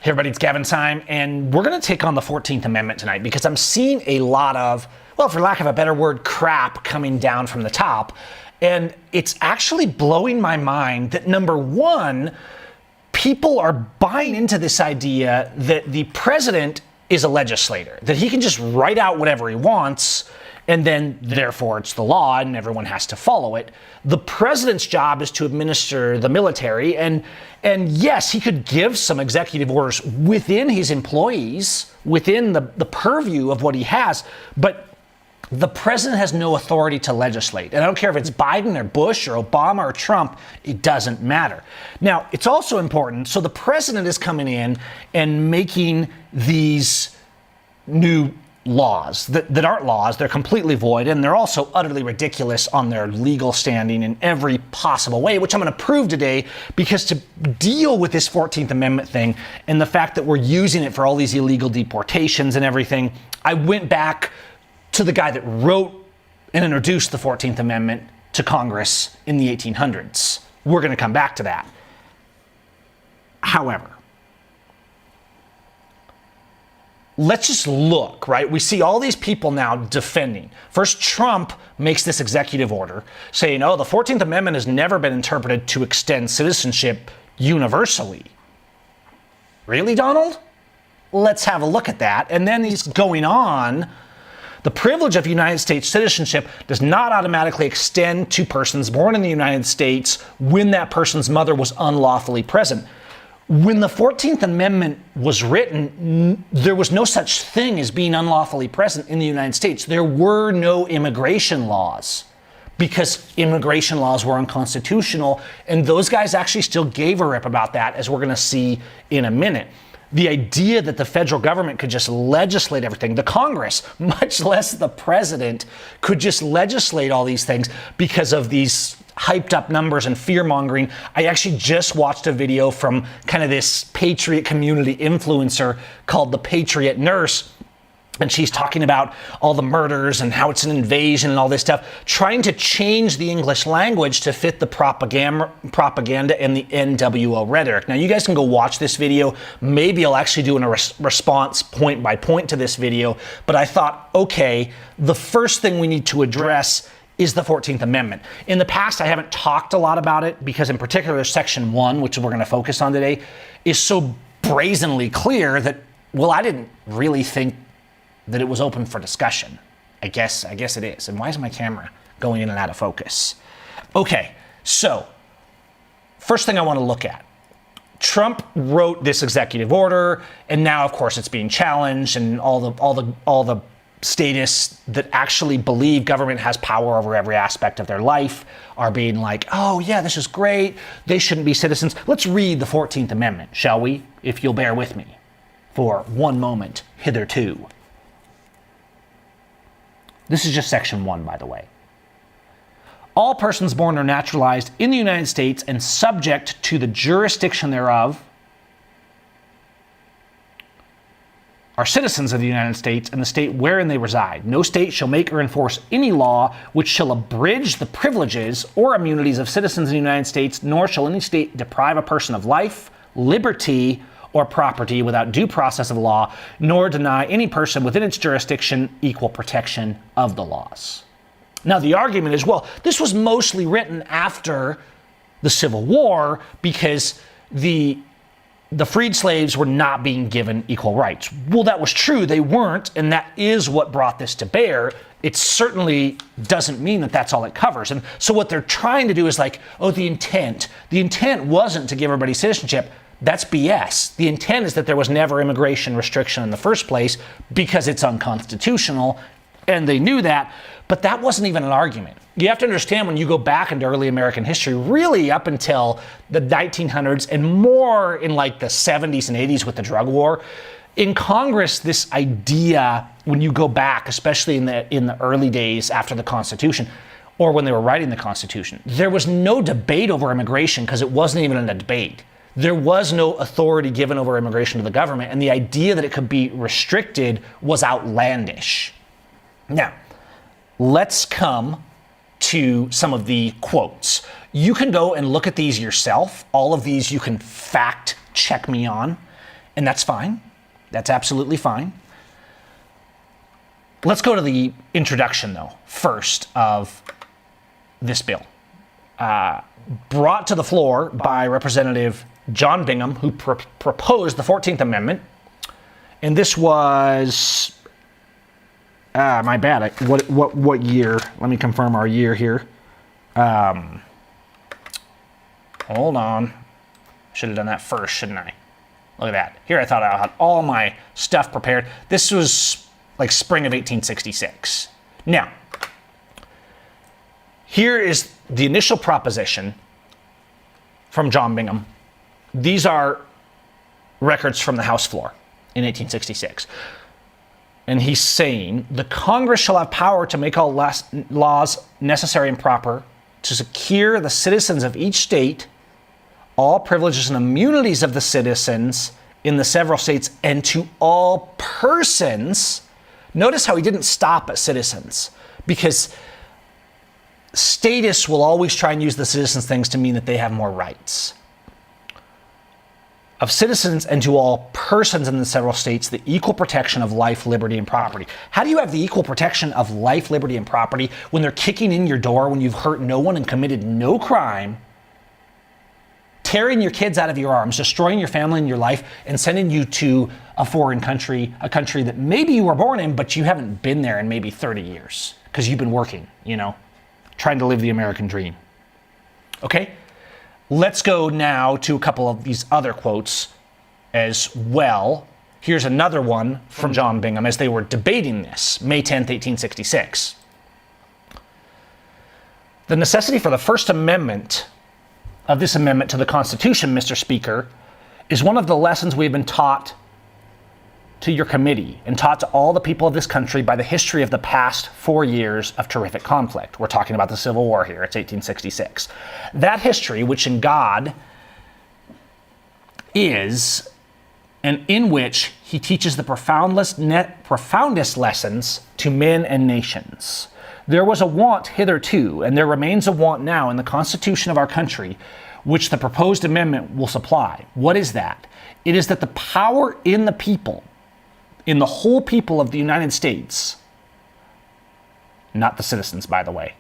Hey everybody, it's Gavin Seim, and we're going to take on the 14th Amendment tonight because I'm seeing a lot of, well, for lack of a better word, crap coming down from the top. And it's actually blowing my mind that, number one, people are buying into this idea that the president is a legislator, that he can just write out whatever he wants, and then therefore it's the law and everyone has to follow it. The president's job is to administer the military, and yes, he could give some executive orders within his employees, within the purview of what he has, but the president has no authority to legislate. And I don't care if it's Biden or Bush or Obama or Trump, it doesn't matter. Now, it's also important, so the president is coming in and making these new laws that aren't laws. They're completely void, and they're also utterly ridiculous on their legal standing in every possible way, which I'm going to prove today, because to deal with this 14th Amendment thing and the fact that we're using it for all these illegal deportations and everything, I went back to the guy that wrote and introduced the 14th Amendment to Congress in the 1800s. We're going to come back to that. However, let's just look, right? We see all these people now defending. First, Trump makes this executive order saying, oh, the 14th Amendment has never been interpreted to extend citizenship universally. Really, Donald? Let's have a look at that. And then he's going on. The privilege of United States citizenship does not automatically extend to persons born in the United States when that person's mother was unlawfully present. When the 14th Amendment was written, there was no such thing as being unlawfully present in the United States. There were no immigration laws because immigration laws were unconstitutional, and those guys actually still gave a rip about that, as we're going to see in a minute. The idea that the federal government could just legislate everything, the Congress, much less the president, could just legislate all these things because of these hyped up numbers and fear mongering. I actually just watched a video from kind of this patriot community influencer called the Patriot Nurse. And she's talking about all the murders and how it's an invasion and all this stuff, trying to change the English language to fit the propaganda and the NWO rhetoric. Now, you guys can go watch this video. Maybe I'll actually do a response point by point to this video. But I thought, okay, the first thing we need to address is the 14th Amendment. In the past, I haven't talked a lot about it because in particular, Section 1, which we're going to focus on today, is so brazenly clear that, well, I didn't really think that it was open for discussion. I guess it is. And why is my camera going in and out of focus? Okay, so first thing I want to look at. Trump wrote this executive order, and now, of course, it's being challenged, and all the statists that actually believe government has power over every aspect of their life are being like, oh yeah, this is great. They shouldn't be citizens. Let's read the 14th Amendment, shall we? If you'll bear with me for one moment hitherto. This is just Section 1, by the way. All persons born or naturalized in the United States and subject to the jurisdiction thereof are citizens of the United States and the state wherein they reside. No state shall make or enforce any law which shall abridge the privileges or immunities of citizens of the United States, nor shall any state deprive a person of life, liberty, or property without due process of law, nor deny any person within its jurisdiction equal protection of the laws. Now, the argument is, well, this was mostly written after the Civil War because the freed slaves were not being given equal rights. Well, that was true. They weren't, and that is what brought this to bear. It certainly doesn't mean that that's all it covers. And so what they're trying to do is like, oh, the intent. The intent wasn't to give everybody citizenship. That's BS. The intent is that there was never immigration restriction in the first place because it's unconstitutional, and they knew that, but that wasn't even an argument. You have to understand, when you go back into early American history, really up until the 1900s and more in like the 70s and 80s with the drug war, in Congress, this idea, when you go back, especially in the early days after the Constitution, or when they were writing the Constitution, there was no debate over immigration because it wasn't even a debate. There was no authority given over immigration to the government, and the idea that it could be restricted was outlandish. Now, let's come to some of the quotes. You can go and look at these yourself. All of these you can fact check me on. And that's fine. That's absolutely fine. Let's go to the introduction, though, first of this bill. Brought to the floor by Representative John Bingham, who proposed the 14th Amendment. And this was, my bad, what year? Let me confirm our year here. Hold on. Should have done that first, shouldn't I? Look at that. Here I thought I had all my stuff prepared. This was like spring of 1866. Now, here is the initial proposition from John Bingham. These are records from the House floor in 1866. And he's saying, the Congress shall have power to make all laws necessary and proper to secure the citizens of each state all privileges and immunities of the citizens in the several states, and to all persons. Notice how he didn't stop at citizens, because statists will always try and use the citizens things to mean that they have more rights. Of citizens and to all persons in the several states, the equal protection of life, liberty, and property. How do you have the equal protection of life, liberty, and property when they're kicking in your door when you've hurt no one and committed no crime, tearing your kids out of your arms, destroying your family and your life, and sending you to a foreign country, a country that maybe you were born in, but you haven't been there in maybe 30 years because you've been working, trying to live the American dream. Okay? Let's go now to a couple of these other quotes as well. Here's another one from John Bingham as they were debating this, May 10th, 1866. The necessity for the First Amendment of this amendment to the Constitution, Mr. Speaker, is one of the lessons we've been taught to your committee and taught to all the people of this country by the history of the past 4 years of terrific conflict. We're talking about the Civil War here. It's 1866. That history, which in God is, and in which he teaches the profoundest lessons to men and nations. There was a want hitherto, and there remains a want now in the Constitution of our country, which the proposed amendment will supply. What is that? It is that the power in the people, in the whole people of the United States, not the citizens, by the way,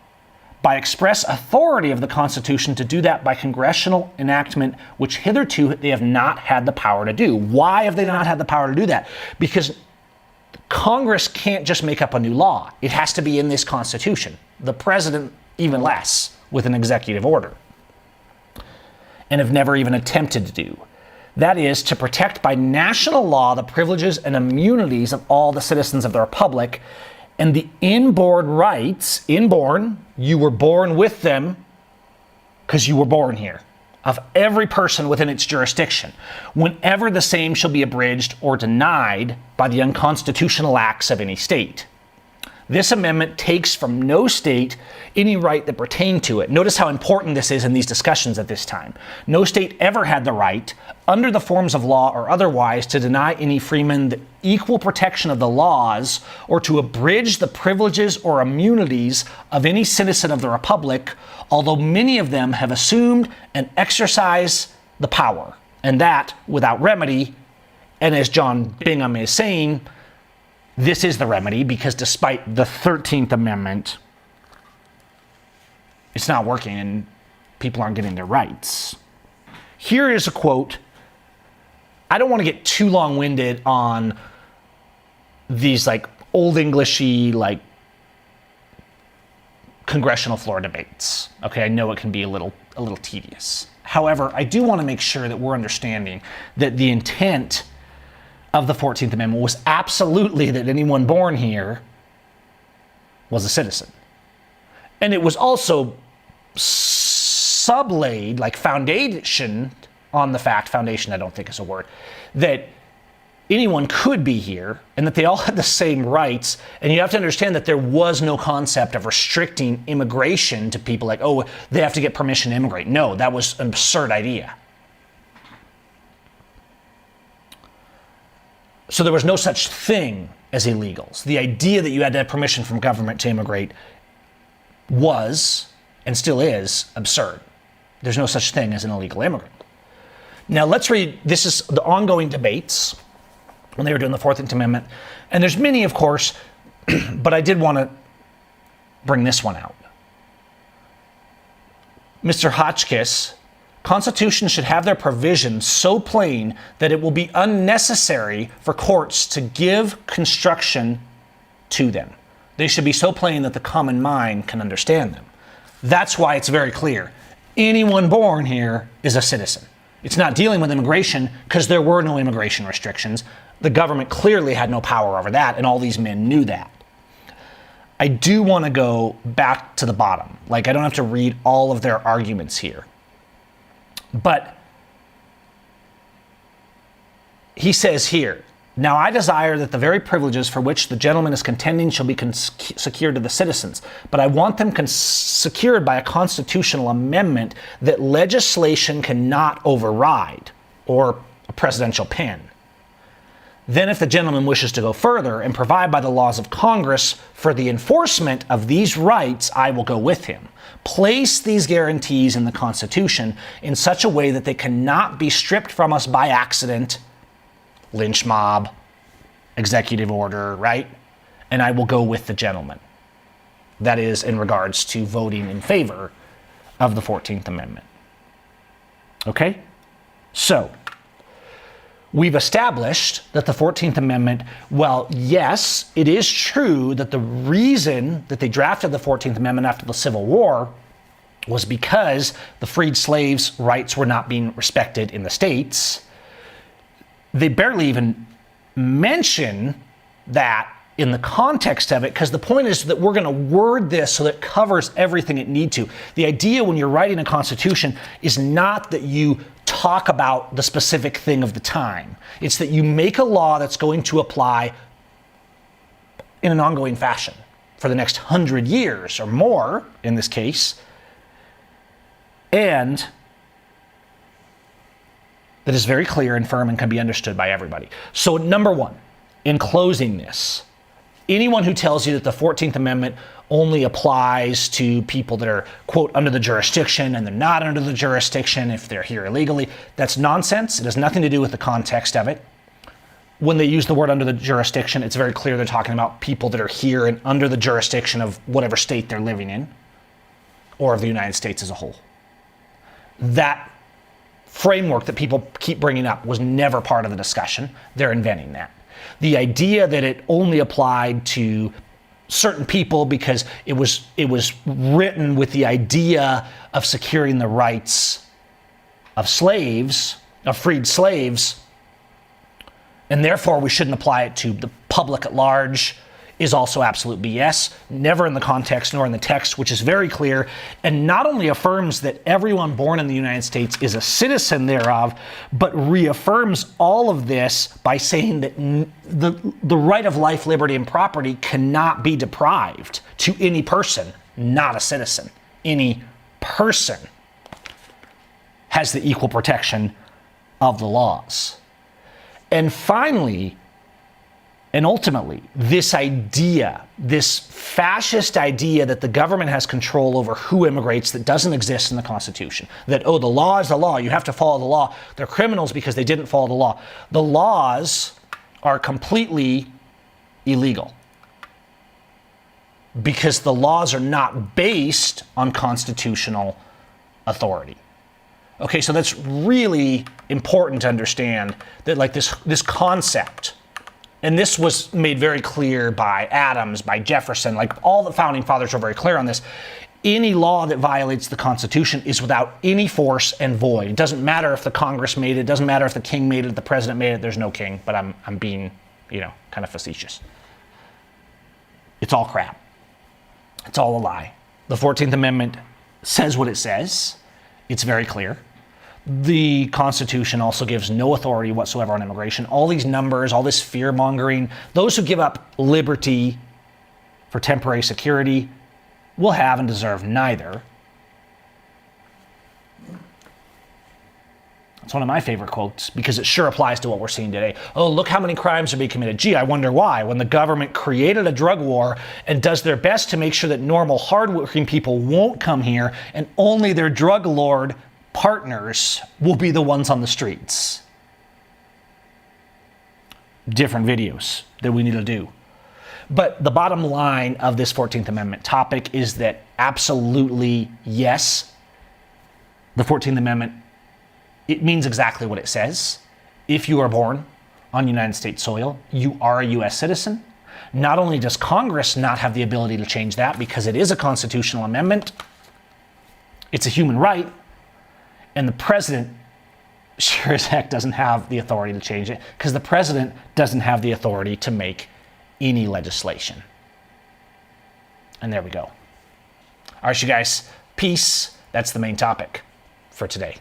by express authority of the Constitution to do that by congressional enactment, which hitherto they have not had the power to do. Why have they not had the power to do that? Because Congress can't just make up a new law. It has to be in this Constitution. The president, even less, with an executive order. And have never even attempted to do. That is, to protect by national law the privileges and immunities of all the citizens of the Republic and the inborn rights, you were born with them because you were born here, of every person within its jurisdiction, whenever the same shall be abridged or denied by the unconstitutional acts of any state. This amendment takes from no state any right that pertained to it. Notice how important this is in these discussions at this time. No state ever had the right, under the forms of law or otherwise, to deny any freeman the equal protection of the laws or to abridge the privileges or immunities of any citizen of the Republic, although many of them have assumed and exercised the power, and that without remedy. And as John Bingham is saying, this is the remedy, because despite the 13th Amendment, it's not working and people aren't getting their rights. Here is a quote. I don't want to get too long-winded on these old Englishy congressional floor debates. Okay, I know it can be a little tedious. However, I do want to make sure that we're understanding that the intent of the 14th Amendment was absolutely that anyone born here was a citizen. And it was also sublaid, foundation on the fact, foundation I don't think is a word, that anyone could be here and that they all had the same rights. And you have to understand that there was no concept of restricting immigration to people they have to get permission to immigrate. No, that was an absurd idea. So there was no such thing as illegals. The idea that you had to have permission from government to immigrate was, and still is, absurd. There's no such thing as an illegal immigrant. Now let's read, this is the ongoing debates when they were doing the 14th Amendment. And there's many, of course, but I did want to bring this one out. Mr. Hotchkiss, Constitutions should have their provisions so plain that it will be unnecessary for courts to give construction to them. They should be so plain that the common mind can understand them. That's why it's very clear. Anyone born here is a citizen. It's not dealing with immigration because there were no immigration restrictions. The government clearly had no power over that, and all these men knew that. I do want to go back to the bottom. Like, I don't have to read all of their arguments here. But he says here, now I desire that the very privileges for which the gentleman is contending shall be secured to the citizens, but I want them secured by a constitutional amendment that legislation cannot override, or a presidential pen. Then if the gentleman wishes to go further and provide by the laws of Congress for the enforcement of these rights, I will go with him. Place these guarantees in the Constitution in such a way that they cannot be stripped from us by accident, lynch mob, executive order, right? And I will go with the gentleman. That is in regards to voting in favor of the 14th Amendment. Okay? So, we've established that the 14th Amendment, well, yes, it is true that the reason that they drafted the 14th Amendment after the Civil War was because the freed slaves' rights were not being respected in the states. They barely even mention that in the context of it, because the point is that we're going to word this so that it covers everything it needs to. The idea when you're writing a constitution is not that you talk about the specific thing of the time. It's that you make a law that's going to apply in an ongoing fashion for the next 100 years or more, in this case, and that is very clear and firm and can be understood by everybody. So number one, in closing this, anyone who tells you that the 14th Amendment only applies to people that are, quote, under the jurisdiction and they're not under the jurisdiction if they're here illegally, that's nonsense. It has nothing to do with the context of it. When they use the word under the jurisdiction, it's very clear they're talking about people that are here and under the jurisdiction of whatever state they're living in, or of the United States as a whole. That framework that people keep bringing up was never part of the discussion. They're inventing that. The idea that it only applied to certain people because it was written with the idea of securing the rights of slaves, of freed slaves, and therefore we shouldn't apply it to the public at large, is also absolute BS, never in the context nor in the text, which is very clear, and not only affirms that everyone born in the United States is a citizen thereof, but reaffirms all of this by saying that the right of life, liberty, and property cannot be deprived to any person, not a citizen. Any person has the equal protection of the laws. And finally, and ultimately, this idea, this fascist idea that the government has control over who immigrates that doesn't exist in the Constitution. That, oh, the law is the law, you have to follow the law. They're criminals because they didn't follow the law. The laws are completely illegal because the laws are not based on constitutional authority. Okay, so that's really important to understand that, like, this concept. And this was made very clear by Adams, by Jefferson, like all the founding fathers were very clear on this. Any law that violates the Constitution is without any force and void. It doesn't matter if the Congress made it, it doesn't matter if the king made it, the president made it, there's no king, but I'm being, kind of facetious. It's all crap. It's all a lie. The 14th Amendment says what it says. It's very clear. The Constitution also gives no authority whatsoever on immigration. All these numbers, all this fear-mongering, those who give up liberty for temporary security will have and deserve neither. It's one of my favorite quotes because it sure applies to what we're seeing today. Oh, look how many crimes are being committed. Gee, I wonder why. When the government created a drug war and does their best to make sure that normal, hardworking people won't come here and only their drug lord partners will be the ones on the streets. Different videos that we need to do. But the bottom line of this 14th Amendment topic is that absolutely yes, the 14th Amendment, it means exactly what it says. If you are born on United States soil, you are a U.S. citizen. Not only does Congress not have the ability to change that because it is a constitutional amendment, it's a human right, and the president sure as heck doesn't have the authority to change it because the president doesn't have the authority to make any legislation. And there we go. All right, you guys, peace. That's the main topic for today.